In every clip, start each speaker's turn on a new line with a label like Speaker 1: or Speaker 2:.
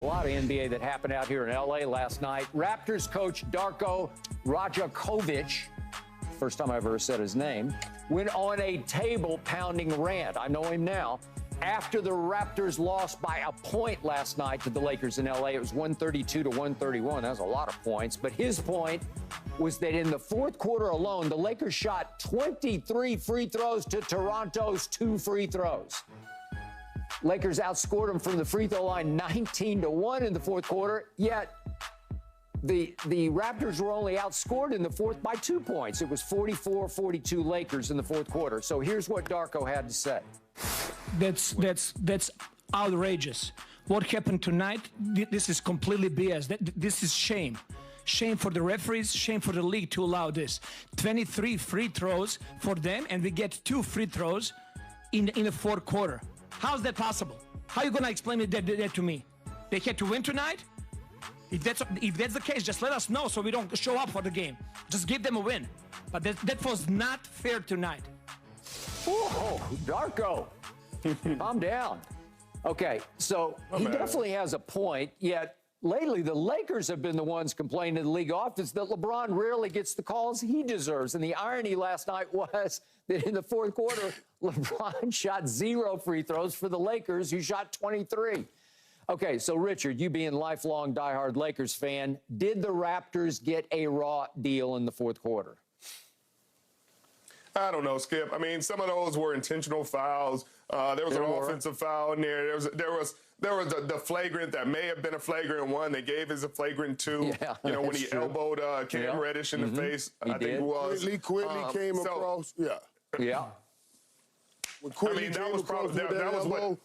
Speaker 1: A lot of NBA that happened out here in L.A. last night. Raptors coach Darko Rajakovic, first time I've ever said his name, went on a table-pounding rant. I know him now. After the Raptors lost by a point last night to the Lakers in L.A., it was 132 to 131. That was a lot of points. But his point was that in the fourth quarter alone, the Lakers shot 23 free throws to Toronto's 2 free throws. Lakers outscored them from the free throw line 19 to 1 in the fourth quarter, yet the Raptors were only outscored in the fourth by 2 points. It was 44-42 Lakers in the fourth quarter. So here's what Darko had to say.
Speaker 2: That's outrageous. What happened tonight, this is completely BS. This is shame. Shame for the referees, shame for the league to allow this. 23 free throws for them, and we get 2 free throws in the fourth quarter. How's that possible? How are you going to explain that to me? They had to win tonight? If that's the case, just let us know so we don't show up for the game. Just give them a win. But that was not fair tonight.
Speaker 1: Whoa, Darko, calm down. Okay, so he definitely has a point, yet lately the Lakers have been the ones complaining to the league office that LeBron rarely gets the calls he deserves. And the irony last night was that in the fourth quarter, LeBron shot 0 free throws for the Lakers, who shot 23. Okay, so Richard, you being lifelong diehard Lakers fan, did the Raptors get a raw deal in the fourth quarter?
Speaker 3: I don't know, Skip. I mean, some of those were intentional fouls. There was an offensive foul in there. There was the flagrant that may have been a flagrant 1. They gave as a flagrant 2. Yeah, when he elbowed Cam Reddish in the face, I think it was.
Speaker 4: Quickly came across. Yeah.
Speaker 1: Yeah.
Speaker 3: I mean, that was probably that was what.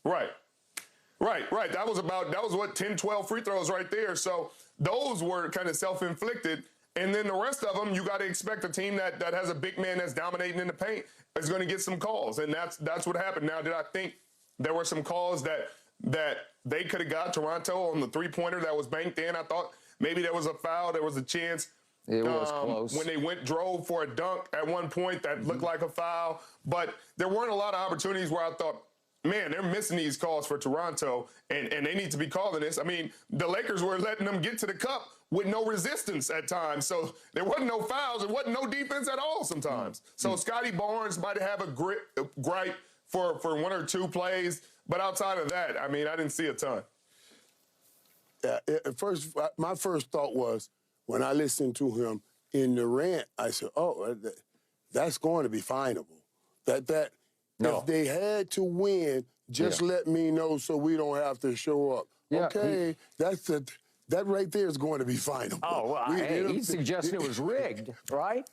Speaker 3: Right. That was what 10, 12 free throws right there. So those were kind of self-inflicted. And then the rest of them, you got to expect a team that has a big man that's dominating in the paint is going to get some calls. And that's what happened. Now, did I think there were some calls that they could have got Toronto on the three-pointer that was banked in? I thought maybe there was a foul. There was a chance.
Speaker 1: It was close.
Speaker 3: When they drove for a dunk at one point that looked like a foul. But there weren't a lot of opportunities where I thought, man, they're missing these calls for Toronto, and they need to be calling this. I mean, the Lakers were letting them get to the cup with no resistance at times. So there wasn't no fouls. There wasn't no defense at all sometimes. So Scotty Barnes might have a gripe for 1 or 2 plays. But outside of that, I mean, I didn't see a ton.
Speaker 4: Yeah, my first thought was, when I listened to him in the rant, I said, oh, that's going to be finable. No. If they had to win, just let me know so we don't have to show up. Yeah, okay, that right there is going to be final.
Speaker 1: Oh, well, he's suggesting it was rigged, right?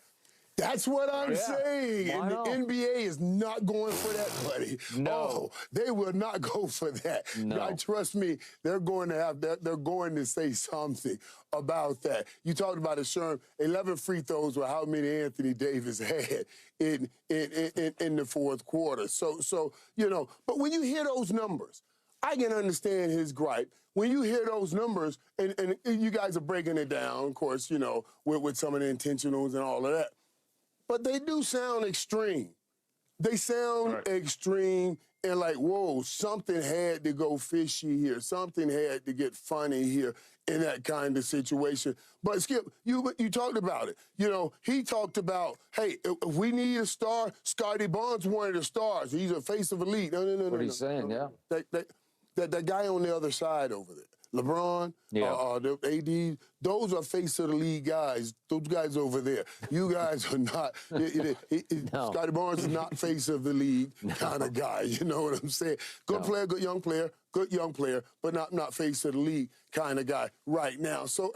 Speaker 4: That's what I'm saying. And the NBA is not going for that, buddy.
Speaker 1: No.
Speaker 4: Oh, they will not go for that.
Speaker 1: No.
Speaker 4: God, trust me, they're going to say something about that. You talked about it, Sherm. 11 free throws were how many Anthony Davis had in the fourth quarter. So you know, but when you hear those numbers, I can understand his gripe. When you hear those numbers, and you guys are breaking it down, of course, you know, with some of the intentionals and all of that. But they do sound extreme. They sound extreme and like, whoa, something had to go fishy here. Something had to get funny here in that kind of situation. But, Skip, you talked about it. You know, he talked about, hey, if we need a star, Scotty Barnes one of the stars. He's a face of the league. No.
Speaker 1: What he's saying, yeah.
Speaker 4: That guy on the other side over there. LeBron, the AD, those are face of the league guys. Those guys over there. You guys are not. No. Scotty Barnes is not face of the league kind of guy. You know what I'm saying? Good player, good young player, but not face of the league kind of guy right now. So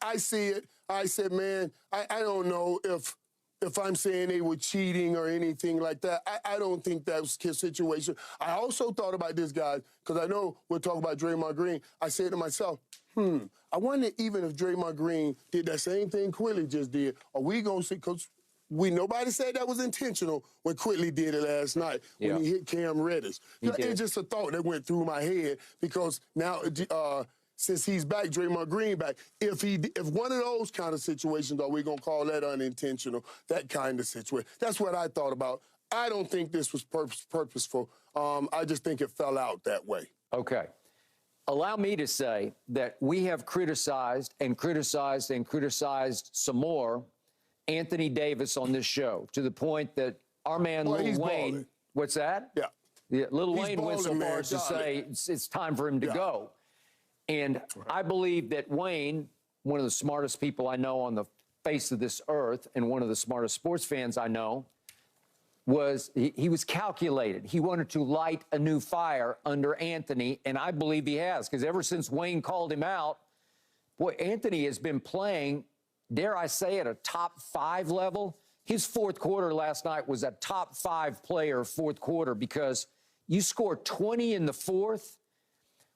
Speaker 4: I see it. I said, man, I don't know if I'm saying they were cheating or anything like that. I don't think that was his situation. I also thought about this, guys, because I know we're talking about Draymond Green. I said to myself, I wonder even if Draymond Green did that same thing Quilly just did, are we going to see, because nobody said that was intentional when Quilly did it last night when he hit Cam Reddish. It's just a thought that went through my head because now since he's back, Draymond Green back, if one of those kind of situations, are we going to call that unintentional, that kind of situation? That's what I thought about. I don't think this was purposeful. I just think it fell out that way.
Speaker 1: Okay. Allow me to say that we have criticized and criticized and criticized some more Anthony Davis on this show, to the point that our man Lil Wayne,
Speaker 4: balling.
Speaker 1: What's that?
Speaker 4: Yeah.
Speaker 1: Lil
Speaker 4: He's
Speaker 1: Wayne went so
Speaker 4: balling,
Speaker 1: far
Speaker 4: man,
Speaker 1: as to say it's time for him to go. And I believe that Wayne, one of the smartest people I know on the face of this earth and one of the smartest sports fans I know, he was calculated. He wanted to light a new fire under Anthony, and I believe he has, because ever since Wayne called him out, boy, Anthony has been playing, dare I say, at a top 5 level. His fourth quarter last night was a top 5 player fourth quarter, because you score 20 in the fourth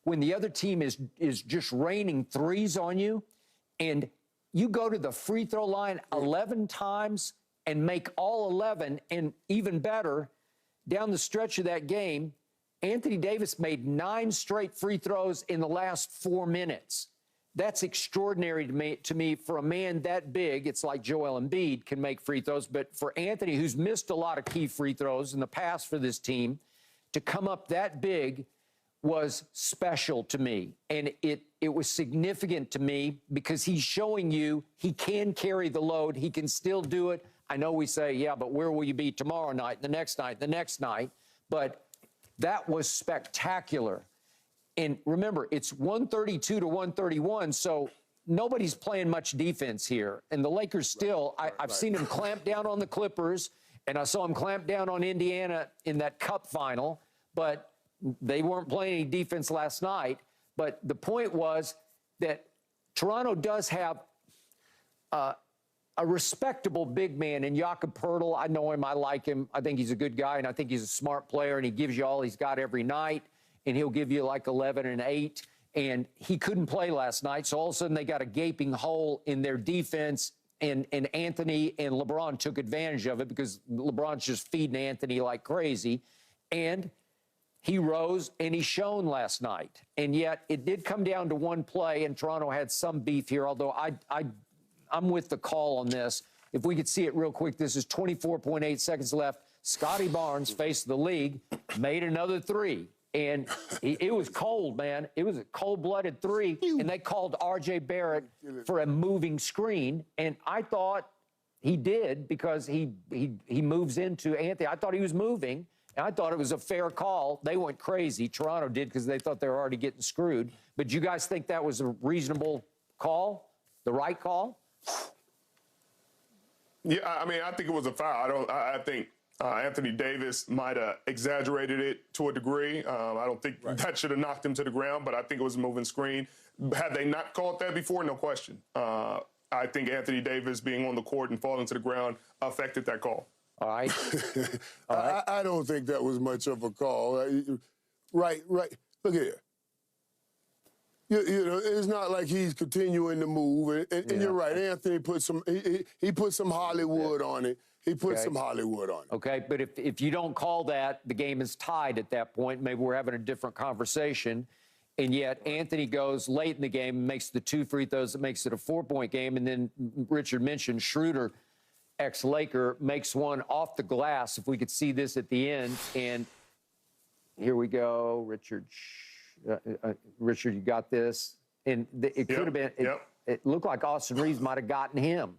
Speaker 1: when the other team is just raining threes on you, and you go to the free throw line 11 times and make all 11, and even better, down the stretch of that game, Anthony Davis made 9 straight free throws in the last 4 minutes. That's extraordinary to me for a man that big. It's like Joel Embiid can make free throws, but for Anthony, who's missed a lot of key free throws in the past for this team, to come up that big was special to me. And it was significant to me because he's showing you he can carry the load. He can still do it. I know we say, yeah, but where will you be tomorrow night, the next night, the next night? But that was spectacular. And remember, it's 132 to 131, so nobody's playing much defense here. And the Lakers still, I've seen him clamp down on the Clippers, and I saw him clamp down on Indiana in that Cup final, but they weren't playing any defense last night. But the point was that Toronto does have a respectable big man in Jakob Poeltl. I know him. I like him. I think he's a good guy, and I think he's a smart player, and he gives you all he's got every night, and he'll give you like 11 and 8. And he couldn't play last night, so all of a sudden they got a gaping hole in their defense, and Anthony and LeBron took advantage of it because LeBron's just feeding Anthony like crazy. And he rose and he shone last night. And yet it did come down to one play, and Toronto had some beef here, although I'm with the call on this. If we could see it real quick, this is 24.8 seconds left. Scotty Barnes, face of the league, made another 3. And it was cold, man. It was a cold-blooded 3. And they called R.J. Barrett for a moving screen. And I thought he did because he moves into Anthony. I thought he was moving. And I thought it was a fair call. They went crazy. Toronto did because they thought they were already getting screwed. But you guys think that was a reasonable call? The right call?
Speaker 3: Yeah, I mean, I think it was a foul. I think Anthony Davis might have exaggerated it to a degree. I don't think that should have knocked him to the ground, but I think it was a moving screen. Had they not called that before? No question. I think Anthony Davis being on the court and falling to the ground affected that call.
Speaker 1: All right.
Speaker 4: I don't think that was much of a call. Right. Look here. You know, it's not like he's continuing to move. And you're right. Anthony put some. He put some Hollywood on it. He put some Hollywood on it.
Speaker 1: Okay, but if you don't call that, the game is tied at that point. Maybe we're having a different conversation. And yet Anthony goes late in the game and makes the 2 free throws that makes it a 4-point game. And then Richard mentioned Schroeder, ex-Laker, makes one off the glass. If we could see this at the end. And here we go, Richard. Richard, you got this. And it could have been, it looked like Austin Reeves might have gotten him.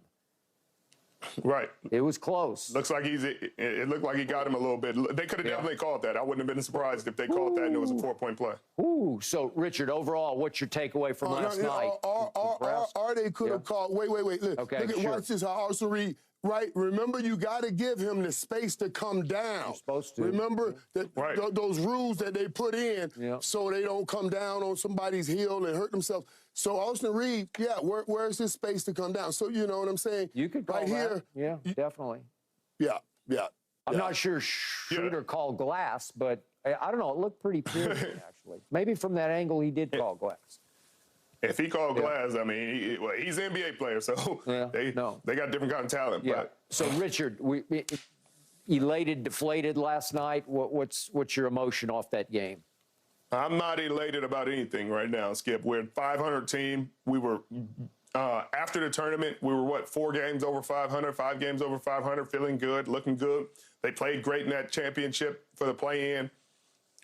Speaker 3: Right.
Speaker 1: It was close.
Speaker 3: Looks like it looked like he got him a little bit. They could have definitely called that. I wouldn't have been surprised if they called that and it was a 4-point play.
Speaker 1: Ooh. So, Richard, overall, what's your takeaway from last night?
Speaker 4: Or they could have called. Wait. Look,
Speaker 1: okay,
Speaker 4: look at, watch this. How Austin Reeves, right? Remember, you got to give him the space to come down.
Speaker 1: You're supposed to.
Speaker 4: Remember that those rules that they put in so they don't come down on somebody's heel and hurt themselves. So Austin Reeves, where's his space to come down? So you know what I'm saying?
Speaker 1: You could call
Speaker 4: right
Speaker 1: that.
Speaker 4: Here.
Speaker 1: Yeah, definitely.
Speaker 4: Yeah.
Speaker 1: I'm not sure Schroeder called glass, but I don't know. It looked pretty clear to me, actually. Maybe from that angle he did call glass.
Speaker 3: If he called glass, I mean, he's an NBA player, so they got different kind of talent.
Speaker 1: Yeah.
Speaker 3: But.
Speaker 1: So, Richard, elated, deflated last night. What's your emotion off that game?
Speaker 3: I'm not elated about anything right now, Skip. We're a 500 team. We were, after the tournament, we were, 4 games over 500, 5 games over 500, feeling good, looking good. They played great in that championship for the play-in.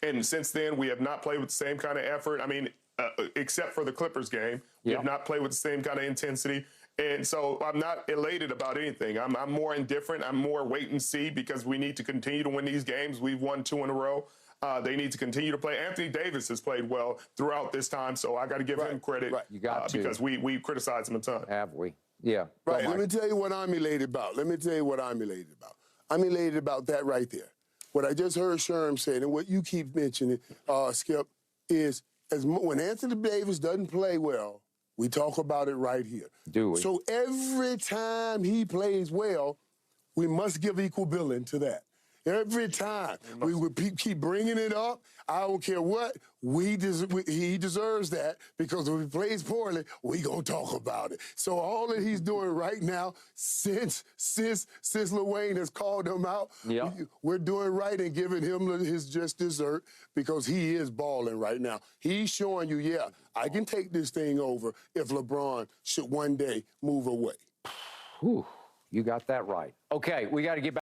Speaker 3: And since then, we have not played with the same kind of effort. I mean, except for the Clippers game, we have not played with the same kind of intensity. And so I'm not elated about anything. I'm more indifferent. I'm more wait and see because we need to continue to win these games. We've won 2 in a row. They need to continue to play. Anthony Davis has played well throughout this time, so I got to give him credit
Speaker 1: You got to.
Speaker 3: because we criticized him a ton.
Speaker 1: Have we? Yeah.
Speaker 4: Right. Let me tell you what I'm elated about. I'm elated about that right there. What I just heard Sherm say, and what you keep mentioning, Skip, is when Anthony Davis doesn't play well, we talk about it right here.
Speaker 1: Do we?
Speaker 4: So every time he plays well, we must give equal billing to that. Every time we would keep bringing it up. I don't care what. He deserves that because if he plays poorly, we gonna talk about it. So all that he's doing right now, since Lil Wayne has called him out, we're doing right and giving him his just dessert because he is balling right now. He's showing you, yeah, I can take this thing over if LeBron should one day move away.
Speaker 1: Whew, you got that right. Okay, we got to get back.